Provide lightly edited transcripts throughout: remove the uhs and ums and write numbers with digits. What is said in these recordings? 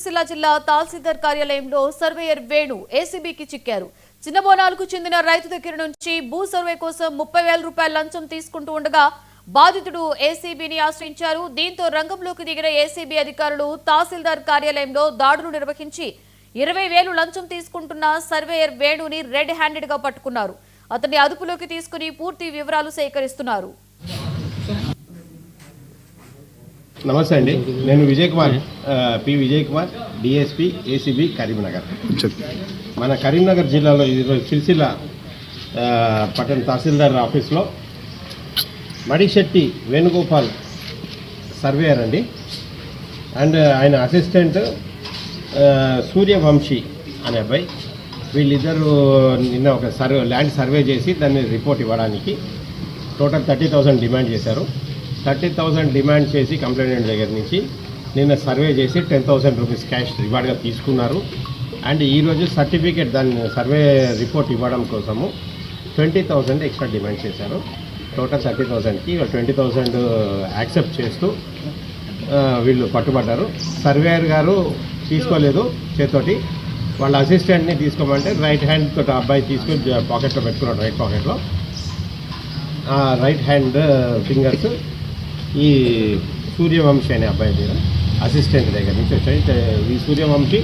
సిరిసిల్ల జిల్లా తహసీల్దార్ కార్యాలయంలో సర్వేయర్ వేణు ఏసీబీకి చిక్కారు. చిన్నబోనాలకు చెందిన రైతు దగ్గర నుంచి భూ సర్వే కోసం 30,000 రూపాయల లంచం తీసుకుంటూ ఉండగా బాధితుడు ఏసీబీని ఆశ్రయించారు. దీంతో రంగంలోకి దిగిన ఏసీబీ అధికారులు తహసీల్దార్ కార్యాలయంలో దాడులు నిర్వహించి 20,000 లంచం తీసుకుంటున్న సర్వేయర్ వేణుని రెడ్ హ్యాండెడ్ గా పట్టుకున్నారు. అతన్ని అదుపులోకి తీసుకుని పూర్తి వివరాలు సేకరిస్తున్నారు. నమస్తే అండి, నేను విజయ్ కుమార్ విజయ్ కుమార్ డిఎస్పీ ఏసీబీ కరీంనగర్. మన కరీంనగర్ జిల్లాలో ఈరోజు సిరిసిల్ల పట్టణ తహసీల్దార్ ఆఫీస్లో మడిశెట్టి వేణుగోపాల్ సర్వేయర్ అండి, అండ్ ఆయన అసిస్టెంట్ సూర్యవంశీ అనే అబ్బాయి, వీళ్ళిద్దరూ నిన్న ఒక ల్యాండ్ సర్వే చేసి దాన్ని రిపోర్ట్ ఇవ్వడానికి టోటల్ 30,000 డిమాండ్ చేశారు. 30,000 డిమాండ్ చేసి కంప్లైంట్ దగ్గర నుంచి నిన్న సర్వే చేసి 10,000 రూపీస్ క్యాష్ రివార్డ్గా తీసుకున్నారు. అండ్ ఈరోజు సర్టిఫికేట్ దాన్ని సర్వే రిపోర్ట్ ఇవ్వడం కోసము 20,000 ఎక్స్ట్రా డిమాండ్ చేశారు. టోటల్ 30,000కి 20,000 యాక్సెప్ట్ చేస్తూ వీళ్ళు పట్టుబడ్డారు. సర్వేయర్ గారు తీసుకోలేదు చేతోటి, వాళ్ళ అసిస్టెంట్ని తీసుకోమంటే రైట్ హ్యాండ్ తోటి అబ్బాయి తీసుకొని పాకెట్లో పెట్టుకున్నాడు, రైట్ పాకెట్లో. రైట్ హ్యాండ్ ఫింగర్స్ ఈ సూర్యవంశీ అనే అబ్బాయి దగ్గర అసిస్టెంట్ దగ్గర నుంచి వచ్చాయి. ఈ సూర్యవంశీ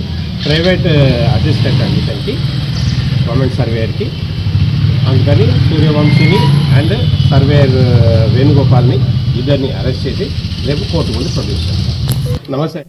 ప్రైవేట్ అసిస్టెంట్ అండి ఇతనికి, గవర్నమెంట్ సర్వేయర్కి. అందుకని సూర్యవంశీని అండ్ సర్వేయర్ వేణుగోపాల్ని ఇద్దరిని అరెస్ట్ చేసి రేపు కోర్టు ముందు ప్రొడ్యూస్ చేస్తారు. నమస్తే.